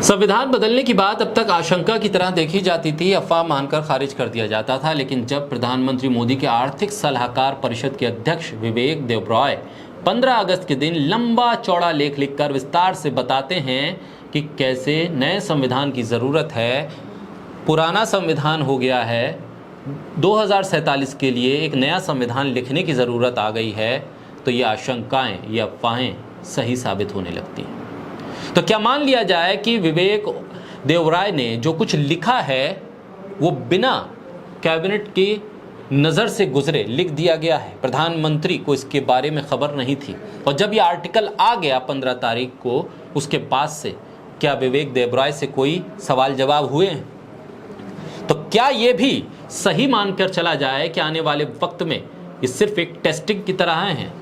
संविधान बदलने की बात अब तक आशंका की तरह देखी जाती थी, अफवाह मानकर खारिज कर दिया जाता था। लेकिन जब प्रधानमंत्री मोदी के आर्थिक सलाहकार परिषद के अध्यक्ष विवेक देबरॉय 15 अगस्त के दिन लंबा चौड़ा लेख लिखकर विस्तार से बताते हैं कि कैसे नए संविधान की ज़रूरत है, पुराना संविधान हो गया है, 2047 के लिए एक नया संविधान लिखने की ज़रूरत आ गई है, तो ये आशंकाएं, ये अफवाहें सही साबित होने लगती हैं। तो क्या मान लिया जाए कि विवेक देबरॉय ने जो कुछ लिखा है वो बिना कैबिनेट की नज़र से गुजरे लिख दिया गया है? प्रधानमंत्री को इसके बारे में खबर नहीं थी, और जब ये आर्टिकल आ गया 15 तारीख को, उसके बाद से क्या विवेक देबरॉय से कोई सवाल जवाब हुए हैं? तो क्या ये भी सही मानकर चला जाए कि आने वाले वक्त में ये सिर्फ एक टेस्टिंग की तरह है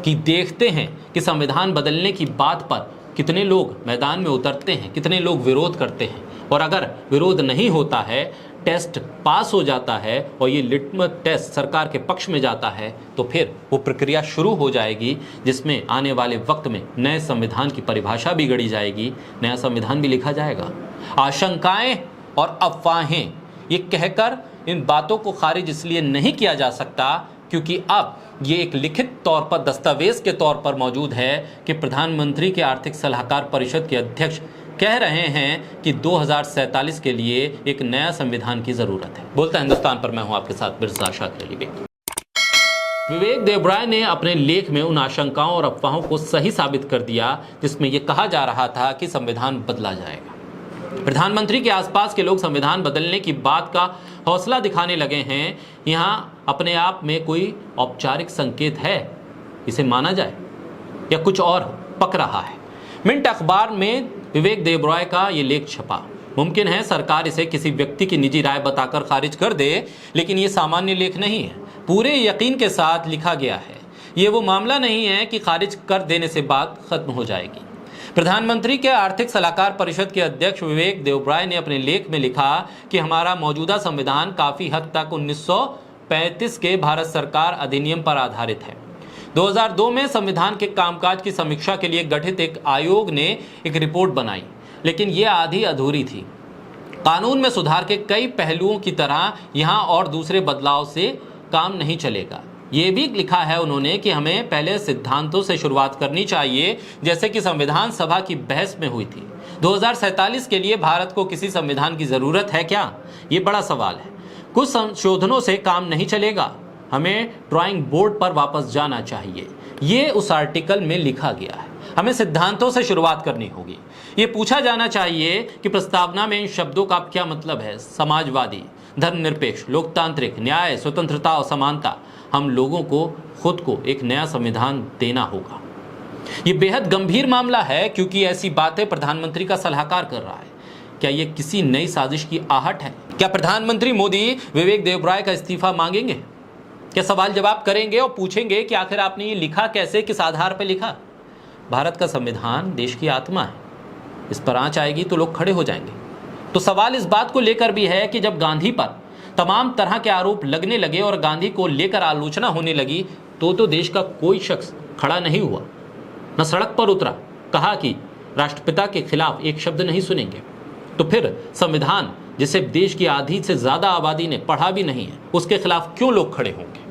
कि देखते हैं कि संविधान बदलने की बात पर कितने लोग मैदान में उतरते हैं, कितने लोग विरोध करते हैं, और अगर विरोध नहीं होता है, टेस्ट पास हो जाता है और ये लिटमस टेस्ट सरकार के पक्ष में जाता है, तो फिर वो प्रक्रिया शुरू हो जाएगी जिसमें आने वाले वक्त में नए संविधान की परिभाषा भी गढ़ी जाएगी, नया संविधान भी लिखा जाएगा। आशंकाएं और अफवाहें ये कहकर इन बातों को खारिज इसलिए नहीं किया जा सकता क्योंकि अब ये एक लिखित तौर पर, दस्तावेज के तौर पर मौजूद है कि प्रधानमंत्री के आर्थिक सलाहकार परिषद के अध्यक्ष कह रहे हैं कि 2047 के लिए एक नया संविधान की जरूरत है। बोलता हिंदुस्तान पर मैं हूं आपके साथ मिर्जा शाकिर अली। विवेक देबरॉय ने अपने लेख में उन आशंकाओं और अफवाहों को सही साबित कर दिया जिसमें यह कहा जा रहा था कि संविधान बदला जाएगा। प्रधानमंत्री के आसपास के लोग संविधान बदलने की बात का हौसला दिखाने लगे हैं। यहाँ अपने आप में कोई औपचारिक संकेत है, इसे माना जाए, या कुछ और पक रहा है? मिंट अखबार में विवेक देबरॉय का ये लेख छपा। मुमकिन है सरकार इसे किसी व्यक्ति की निजी राय बताकर खारिज कर दे, लेकिन ये सामान्य लेख नहीं है, पूरे यकीन के साथ लिखा गया है। ये वो मामला नहीं है कि खारिज कर देने से बात खत्म हो जाएगी। प्रधानमंत्री के आर्थिक सलाहकार परिषद के अध्यक्ष विवेक देबरॉय ने अपने लेख में लिखा कि हमारा मौजूदा संविधान काफी हद तक 1935 के भारत सरकार अधिनियम पर आधारित है। 2002 में संविधान के कामकाज की समीक्षा के लिए गठित एक आयोग ने एक रिपोर्ट बनाई, लेकिन यह आधी अधूरी थी। कानून में सुधार के कई पहलुओं की तरह यहां और दूसरे बदलाव से काम नहीं चलेगा। ये भी लिखा है उन्होंने कि हमें पहले सिद्धांतों से शुरुआत करनी चाहिए, जैसे कि संविधान सभा की बहस में हुई थी। 2047 के लिए भारत को किसी संविधान की जरूरत है क्या? ये बड़ा सवाल है। कुछ संशोधनों से काम नहीं चलेगा, हमें ड्राइंग बोर्ड पर वापस जाना चाहिए। ये उस आर्टिकल में लिखा गया है। हमें सिद्धांतों से शुरुआत करनी होगी। ये पूछा जाना चाहिए कि प्रस्तावना में इन शब्दों का क्या मतलब है? समाजवादी, धर्मनिरपेक्ष, लोकतांत्रिक, न्याय, स्वतंत्रता और समानता। हम लोगों को खुद को एक नया संविधान देना होगा। ये बेहद गंभीर मामला है क्योंकि ऐसी बातें प्रधानमंत्री का सलाहकार कर रहा है। क्या ये किसी नई साजिश की आहट है? क्या प्रधानमंत्री मोदी विवेक देबरॉय का इस्तीफा मांगेंगे? क्या सवाल जवाब करेंगे और पूछेंगे कि आखिर आपने ये लिखा कैसे, किस आधार पर लिखा? भारत का संविधान देश की आत्मा है, इस पर आंच आएगी तो लोग खड़े हो जाएंगे। तो सवाल इस बात को लेकर भी है कि जब गांधी पर तमाम तरह के आरोप लगने लगे और गांधी को लेकर आलोचना होने लगी, तो देश का कोई शख्स खड़ा नहीं हुआ, न सड़क पर उतरा, कहा कि राष्ट्रपिता के खिलाफ एक शब्द नहीं सुनेंगे। तो फिर संविधान जिसे देश की आधी से ज्यादा आबादी ने पढ़ा भी नहीं है, उसके खिलाफ क्यों लोग खड़े होंगे?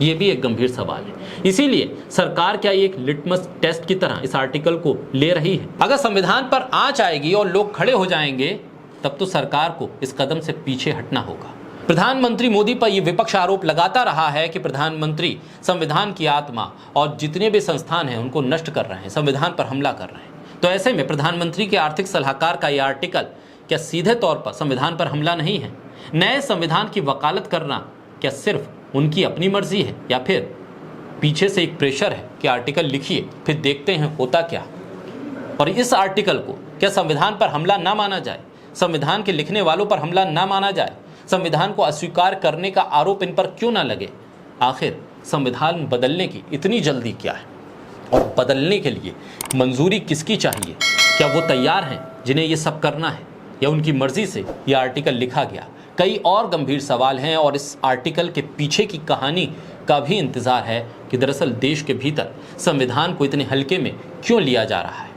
ये भी एक गंभीर सवाल है। इसीलिए सरकार क्या एक लिटमस टेस्ट की तरह इस आर्टिकल को ले रही है? अगर संविधान पर आंच आएगी और लोग खड़े हो जाएंगे, तब तो सरकार को इस कदम से पीछे हटना होगा। प्रधानमंत्री मोदी पर यह विपक्ष आरोप लगाता रहा है कि प्रधानमंत्री संविधान की आत्मा और जितने भी संस्थान हैं उनको नष्ट कर रहे हैं, संविधान पर हमला कर रहे हैं। तो ऐसे में प्रधानमंत्री के आर्थिक सलाहकार का यह आर्टिकल क्या सीधे तौर पर संविधान पर हमला नहीं है? नए संविधान की वकालत करना क्या सिर्फ उनकी अपनी मर्जी है, या फिर पीछे से एक प्रेशर है कि आर्टिकल लिखिए, फिर देखते हैं होता क्या? और इस आर्टिकल को क्या संविधान पर हमला ना माना जाए? संविधान के लिखने वालों पर हमला ना माना जाए? संविधान को अस्वीकार करने का आरोप इन पर क्यों ना लगे? आखिर संविधान बदलने की इतनी जल्दी क्या है, और बदलने के लिए मंजूरी किसकी चाहिए? क्या वो तैयार हैं जिन्हें ये सब करना है, या उनकी मर्जी से ये आर्टिकल लिखा गया? कई और गंभीर सवाल हैं और इस आर्टिकल के पीछे की कहानी का भी इंतजार है कि दरअसल देश के भीतर संविधान को इतने हल्के में क्यों लिया जा रहा है।